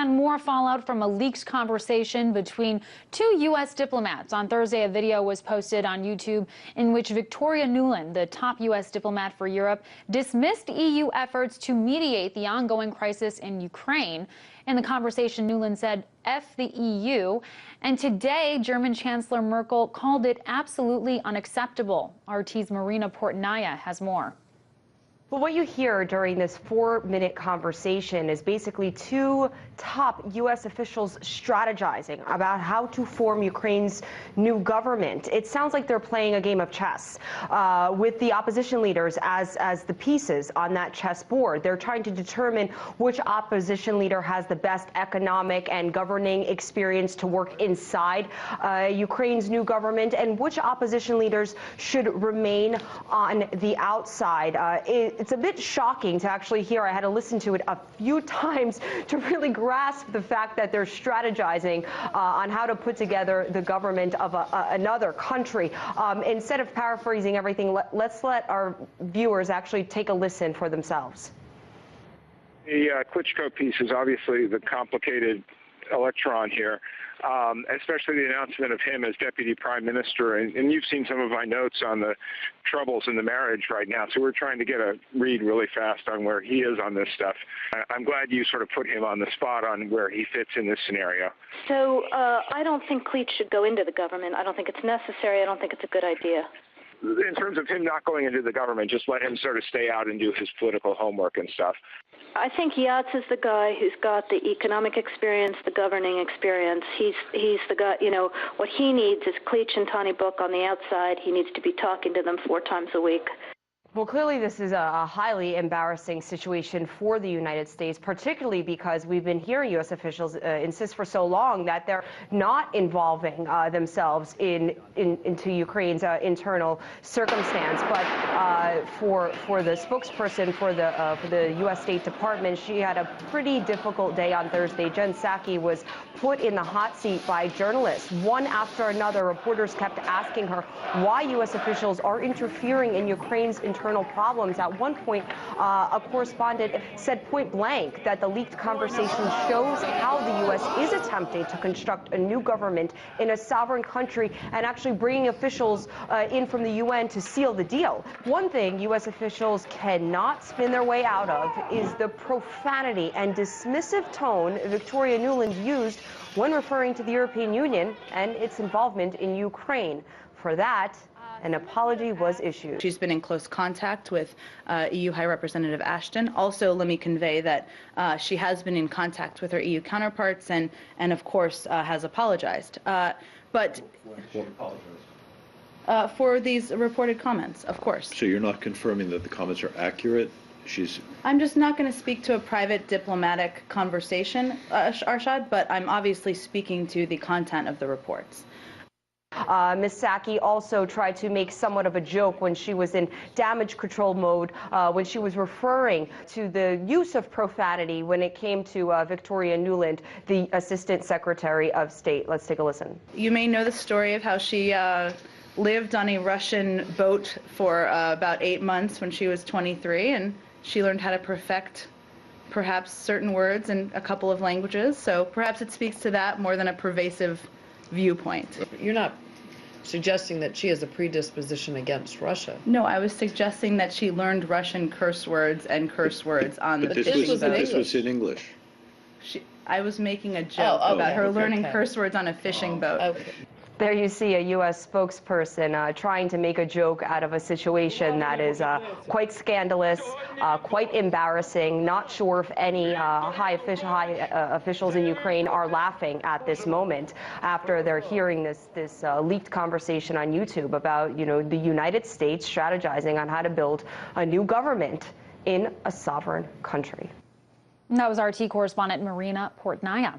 on more fallout from a leaked conversation between two U.S. diplomats. On Thursday, a video was posted on YouTube in which Victoria Nuland, the top U.S. diplomat for Europe, dismissed EU efforts to mediate the ongoing crisis in Ukraine. In the conversation, Nuland said, "F the EU." And today, German Chancellor Merkel called it absolutely unacceptable. RT's Marina Portnaya has more. Well, what you hear during this 4-minute conversation is basically two top U.S. officials strategizing about how to form Ukraine's new government. It sounds like they're playing a game of chess with the opposition leaders as the pieces on that chessboard. They're trying to determine which opposition leader has the best economic and governing experience to work inside Ukraine's new government, and which opposition leaders should remain on the outside. It's a bit shocking to actually hear. I had to listen to it a few times to really grasp the fact that they're strategizing on how to put together the government of another country. Instead of paraphrasing everything, let's let our viewers actually take a listen for themselves. The Klitschko piece is obviously the complicated electron here, especially the announcement of him as deputy prime minister. And you've seen some of my notes on the troubles in the marriage right now, so we're trying to get a read really fast on where he is on this stuff. I'm glad you sort of put him on the spot on where he fits in this scenario. So I don't think Klitsch should go into the government. I don't think it's necessary. I don't think it's a good idea. In terms of him not going into the government, just let him sort of stay out and do his political homework and stuff. I think Yats is the guy who's got the economic experience, the governing experience. He's the guy, you know, what he needs is Klitsch and Tony Book on the outside. He needs to be talking to them 4 times a week. Well, clearly this is a highly embarrassing situation for the United States, particularly because we've been hearing U.S. officials insist for so long that they're not involving themselves into Ukraine's internal circumstance. But for the spokesperson for the U.S. State Department, she had a pretty difficult day on Thursday. Jen Psaki was put in the hot seat by journalists. One after another, reporters kept asking her why U.S. officials are interfering in Ukraine's internal problems. At one point, a correspondent said point blank that the leaked conversation shows how the U.S. is attempting to construct a new government in a sovereign country and actually bringing officials in from the UN to seal the deal. One thing U.S. officials cannot spin their way out of is the profanity and dismissive tone Victoria Nuland used when referring to the European Union and its involvement in Ukraine. For that, an apology was issued. She's been in close contact with EU High Representative Ashton. Also, let me convey that she has been in contact with her EU counterparts and of course, has apologized. For these reported comments, of course. So you're not confirming that the comments are accurate? I'm just not going to speak to a private diplomatic conversation, Arshad, but I'm obviously speaking to the content of the reports. Ms. Psaki also tried to make somewhat of a joke when she was in damage control mode, when she was referring to the use of profanity when it came to Victoria Nuland, the Assistant Secretary of State. Let's take a listen. You may know the story of how she lived on a Russian boat for about 8 months when she was 23, and she learned how to perfect perhaps certain words in a couple of languages. So perhaps it speaks to that more than a pervasive viewpoint. You're not suggesting that she has a predisposition against Russia. No, I was suggesting that she learned Russian curse words and curse words on the fishing boat. This was in English. I was making a joke about her learning curse words on a fishing boat. Okay. There you see a U.S. spokesperson trying to make a joke out of a situation that is quite scandalous, quite embarrassing. Not sure if any high officials in Ukraine are laughing at this moment after they're hearing this leaked conversation on YouTube about, you know, the United States strategizing on how to build a new government in a sovereign country. That was RT correspondent Marina Portnaya.